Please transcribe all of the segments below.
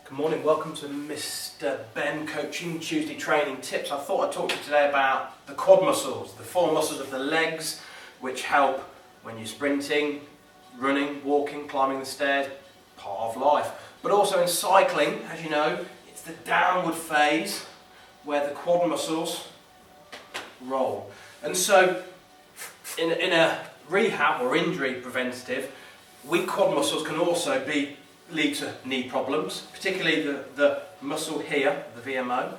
Good morning, welcome to Mr. Ben Coaching Tuesday Training Tips. I thought I'd talk to you today about the quad muscles, the four muscles of the legs which help when you're sprinting, running, walking, climbing the stairs, part of life. But also in cycling, as you know, it's the downward phase where the quad muscles roll. And so in a rehab or injury preventative, weak quad muscles can also lead to knee problems, particularly the muscle here, the VMO,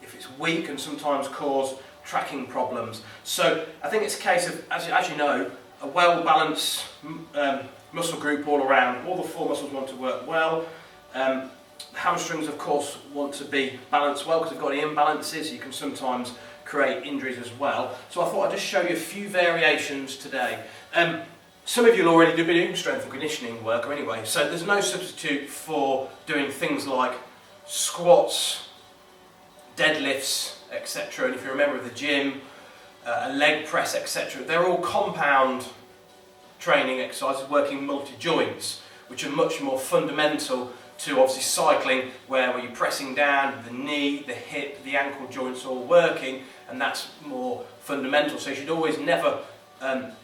if it's weak, can sometimes cause tracking problems. So I think it's a case of, as you know, a well-balanced muscle group all around. All the four muscles want to work well. The hamstrings, of course, want to be balanced well because they've got any imbalances. You can sometimes create injuries as well. So I thought I'd just show you a few variations today. Some of you will already be doing strength and conditioning work anyway, so there's no substitute for doing things like squats, deadlifts, etc. And if you're a member of the gym, a leg press, etc. They're all compound training exercises working multi-joints, which are much more fundamental to obviously cycling, where you're pressing down, the knee, the hip, the ankle joints all working, and that's more fundamental. So you should always never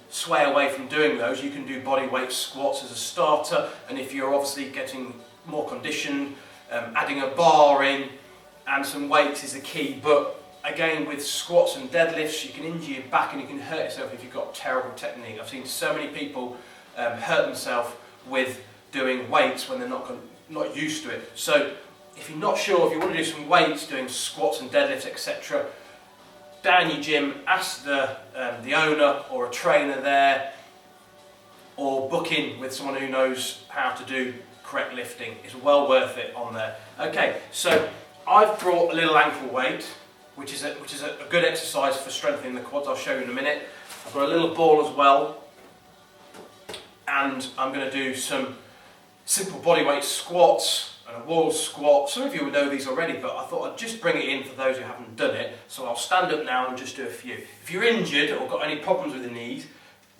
sway away from doing those. You can do bodyweight squats as a starter, and if you're obviously getting more conditioned, adding a bar in and some weights is the key. But again, with squats and deadlifts, you can injure your back and you can hurt yourself if you've got terrible technique. I've seen so many people hurt themselves with doing weights when they're not used to it. So if you're not sure, if you want to do some weights, doing squats and deadlifts, etc., down your gym, ask the owner or a trainer there, or book in with someone who knows how to do correct lifting. It's well worth it on there. Okay, so I've brought a little ankle weight, which is a good exercise for strengthening the quads. I'll show you in a minute. I've got a little ball as well, and I'm going to do some simple bodyweight squats and a wall squat. Some of you will know these already, but I thought I'd just bring it in for those who haven't done it. So I'll stand up now and just do a few. If you're injured or got any problems with the knees,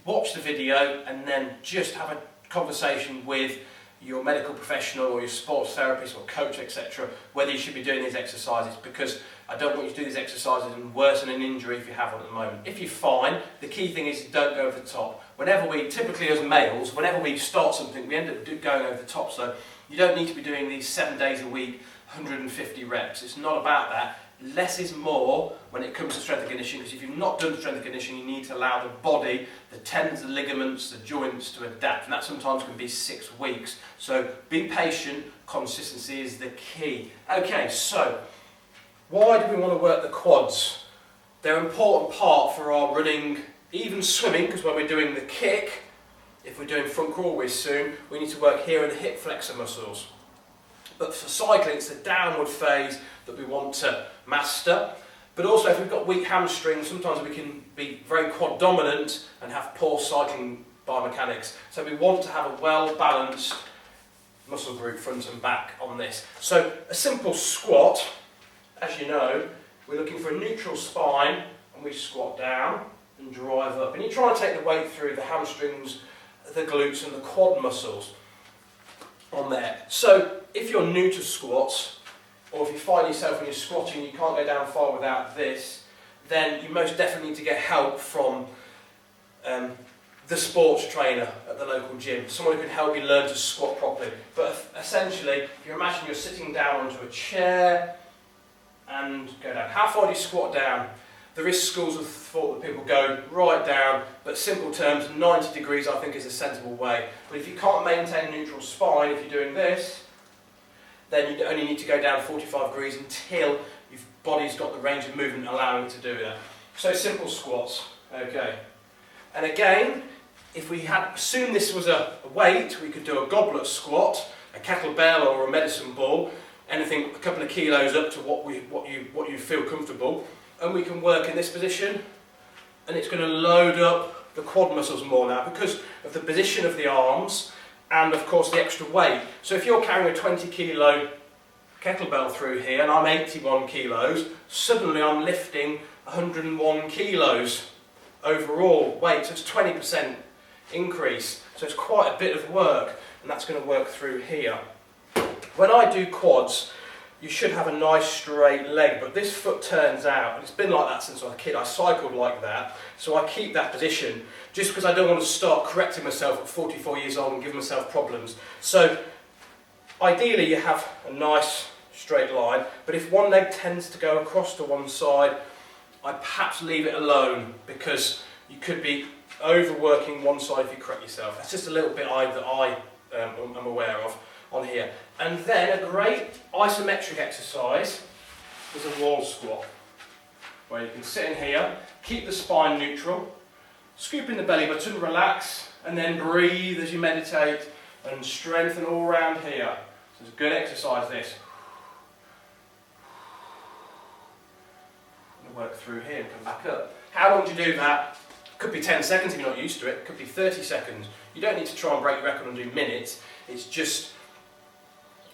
watch the video and then just have a conversation with your medical professional or your sports therapist or coach, etc., whether you should be doing these exercises, because I don't want you to do these exercises and worsen an injury if you have one at the moment. If you're fine, the key thing is don't go over the top. Typically as males, whenever we start something, we end up going over the top. So you don't need to be doing these 7 days a week, 150 reps. It's not about that. Less is more when it comes to strength and conditioning, because if you've not done strength and conditioning, you need to allow the body, the tendons, the ligaments, the joints to adapt, and that sometimes can be 6 weeks. So be patient, consistency is the key. Okay, so why do we want to work the quads? They're an important part for our running, even swimming, because when we're doing the kick, if we're doing front crawl with soon, we need to work here in the hip flexor muscles. But for cycling, it's the downward phase that we want to master. But also, if we've got weak hamstrings, sometimes we can be very quad dominant and have poor cycling biomechanics. So we want to have a well-balanced muscle group front and back on this. So a simple squat, as you know, we're looking for a neutral spine, and we squat down and drive up. And you try and take the weight through the hamstrings, the glutes and the quad muscles on there. So if you're new to squats, or if you find yourself when you're squatting you can't go down far without this, then you most definitely need to get help from the sports trainer at the local gym, someone who can help you learn to squat properly. But essentially, if you imagine you're sitting down onto a chair and go down. How far do you squat down? There is schools of thought that people go right down, but simple terms, 90 degrees I think is a sensible way. But if you can't maintain a neutral spine, if you're doing this, then you only need to go down 45 degrees until your body's got the range of movement allowing it to do that. So simple squats, okay. And again, if we had assumed this was a weight, we could do a goblet squat, a kettlebell or a medicine ball, anything a couple of kilos up to what you feel comfortable. And we can work in this position, and it's going to load up the quad muscles more now because of the position of the arms and of course the extra weight. So if you're carrying a 20 kilo kettlebell through here and I'm 81 kilos, suddenly I'm lifting 101 kilos overall weight, so it's 20% increase. So it's quite a bit of work, and that's going to work through here. When I do quads, you should have a nice straight leg, but this foot turns out, and it's been like that since I was a kid. I cycled like that, so I keep that position just because I don't want to start correcting myself at 44 years old and give myself problems. So ideally you have a nice straight line, but if one leg tends to go across to one side, I perhaps leave it alone, because you could be overworking one side if you correct yourself. That's just a little bit that I am aware of on here. And then a great isometric exercise is a wall squat, where you can sit in here, keep the spine neutral, scoop in the belly button, relax, and then breathe as you meditate and strengthen all around here. So it's a good exercise, this. I'm going to work through here and come back up. How long do you do that? Could be 10 seconds if you're not used to it, could be 30 seconds. You don't need to try and break your record and do minutes. It's just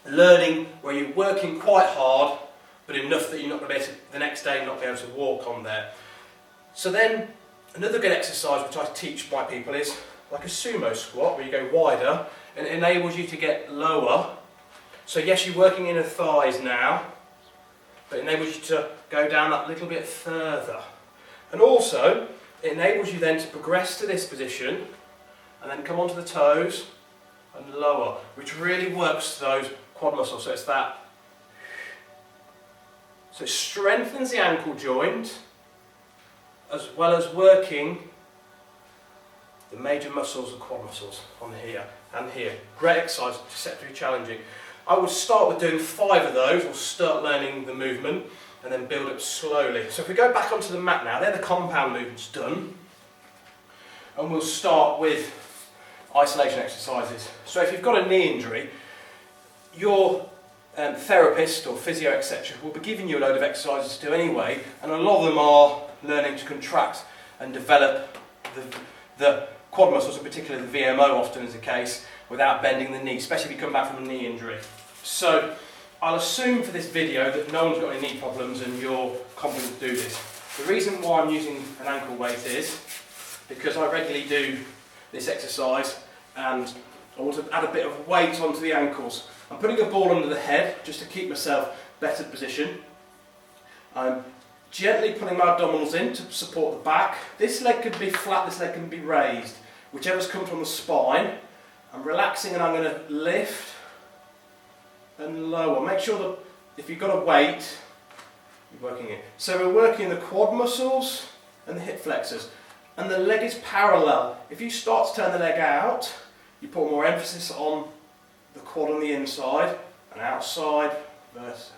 learning where you're working quite hard, but enough that you're not going to be able to, the next day, not be able to walk on there. So then, another good exercise which I teach my people is like a sumo squat, where you go wider, and it enables you to get lower. So yes, you're working in the thighs now, but it enables you to go down that little bit further. And also, it enables you then to progress to this position, and then come onto the toes, and lower, which really works those quad muscles. So it's that. So it strengthens the ankle joint, as well as working the major muscles, the quad muscles on here and here. Great exercise, deceptively challenging. I would start with doing 5 of those, or start learning the movement, and then build up slowly. So if we go back onto the mat now, they're the compound movements done, and we'll start with isolation exercises. So if you've got a knee injury, your therapist or physio etc. will be giving you a load of exercises to do anyway, and a lot of them are learning to contract and develop the quad muscles, in particular the VMO often is the case, without bending the knee, especially if you come back from a knee injury. So I'll assume for this video that no one's got any knee problems and you're confident to do this. The reason why I'm using an ankle weight is because I regularly do this exercise, and I want to add a bit of weight onto the ankles. I'm putting a ball under the head just to keep myself better position. I'm gently pulling my abdominals in to support the back. This leg could be flat, this leg can be raised, whichever's come from the spine. I'm relaxing and I'm going to lift and lower. Make sure that if you've got a weight, you're working it. So we're working the quad muscles and the hip flexors. And the leg is parallel. If you start to turn the leg out, you put more emphasis on the quad on the inside and outside, versa.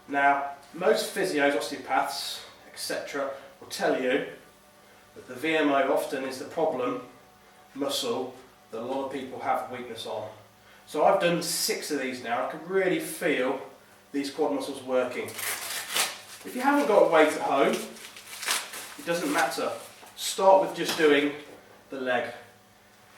Now, most physios, osteopaths, etc. will tell you that the VMO often is the problem muscle that a lot of people have weakness on. So I've done 6 of these now. I can really feel these quad muscles working. If you haven't got a weight at home, it doesn't matter. Start with just doing the leg.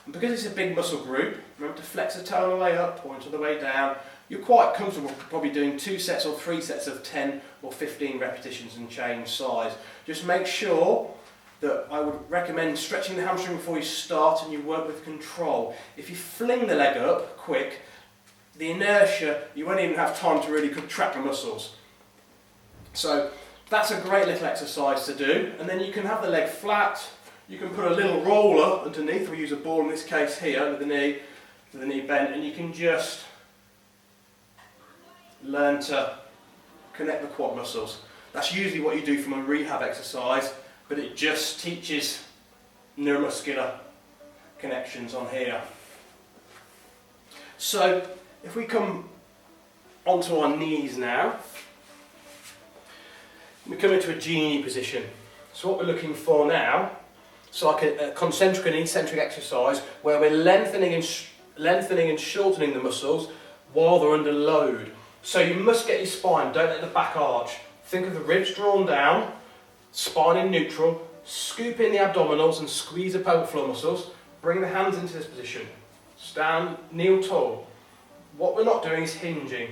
And because it's a big muscle group, remember to flex the toe on the way up or into the way down. You're quite comfortable probably doing 2 sets or 3 sets of 10 or 15 repetitions and change size. Just make sure that I would recommend stretching the hamstring before you start, and you work with control. If you fling the leg up quick, the inertia, you won't even have time to really contract the muscles. So that's a great little exercise to do, and then you can have the leg flat. You can put a little roller underneath. We use a ball in this case here under the knee, with the knee bent, and you can just learn to connect the quad muscles. That's usually what you do from a rehab exercise, but it just teaches neuromuscular connections on here. So if we come onto our knees now, we come into a G-knee position. So what we're looking for now, so like a concentric and eccentric exercise where we're lengthening and shortening the muscles while they're under load. So you must get your spine, don't let the back arch. Think of the ribs drawn down, spine in neutral, scoop in the abdominals and squeeze the pelvic floor muscles. Bring the hands into this position. Stand, kneel tall. What we're not doing is hinging.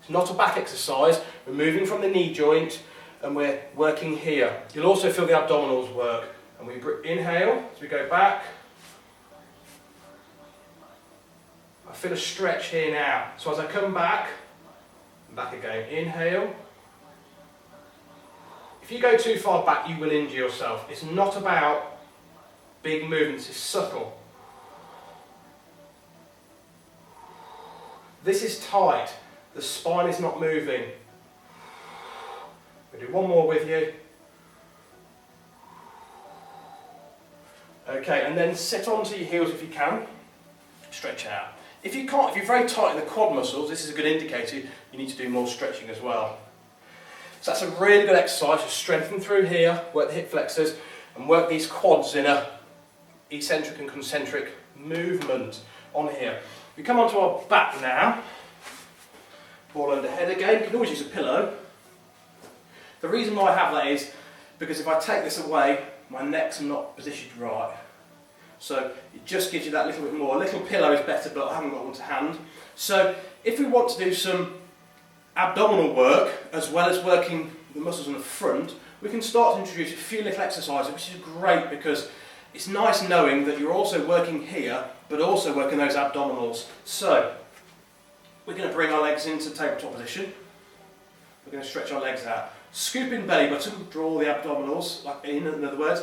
It's not a back exercise. We're moving from the knee joint and we're working here. You'll also feel the abdominals work. And we inhale as we go back. I I feel a stretch here now. So as I come back again, inhale. If you go too far back, you will injure yourself. It's not about big movements, it's subtle. This is tight, the spine is not moving. We'll do one more with you. Okay, and then sit onto your heels if you can. Stretch out. If you can't, if you're very tight in the quad muscles, this is a good indicator you need to do more stretching as well. So that's a really good exercise to strengthen through here, work the hip flexors, and work these quads in a eccentric and concentric movement on here. We come onto our back now, ball under head again. You can always use a pillow. The reason why I have that is because if I take this away, my neck's not positioned right. So it just gives you that little bit more. A little pillow is better, but I haven't got one to hand. So if we want to do some abdominal work, as well as working the muscles on the front, we can start to introduce a few little exercises, which is great because it's nice knowing that you're also working here, but also working those abdominals. So we're going to bring our legs into tabletop position. We're going to stretch our legs out. Scoop in belly button, draw the abdominals like in other words.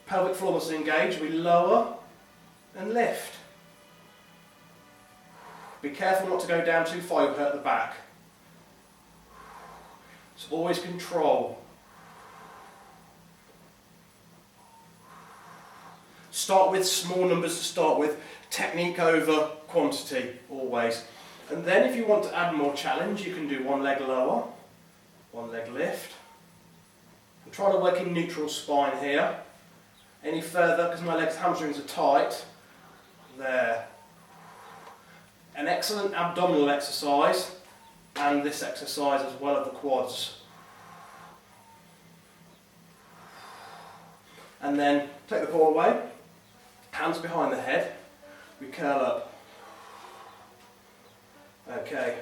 Pelvic floor muscles engage, we lower and lift. Be careful not to go down too far, you'll hurt the back. So always control. Start with small numbers to start with, technique over quantity, always. And then if you want to add more challenge, you can do one leg lower, one leg lift. And try to work in neutral spine here. Any further, because my legs, hamstrings are tight, there. An excellent abdominal exercise, and this exercise as well of the quads. And then take the ball away, hands behind the head, we curl up. Okay,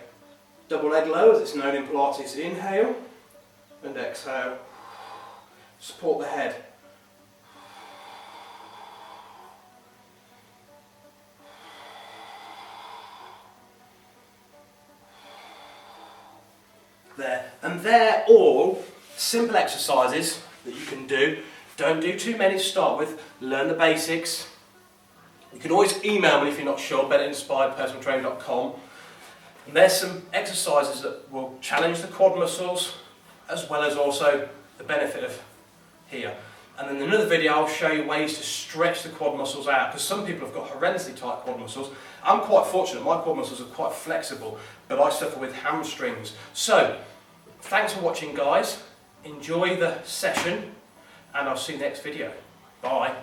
double leg low as it's known in Pilates. Inhale and exhale. Support the head. There. And they're all simple exercises that you can do. Don't do too many to start with. Learn the basics. You can always email me if you're not sure, betterinspiredpersonaltraining.com. And there's some exercises that will challenge the quad muscles as well as also the benefit of here. And then in another video I'll show you ways to stretch the quad muscles out, because some people have got horrendously tight quad muscles. I'm quite fortunate, my quad muscles are quite flexible, but I suffer with hamstrings. So, thanks for watching guys, enjoy the session, and I'll see you next video. Bye.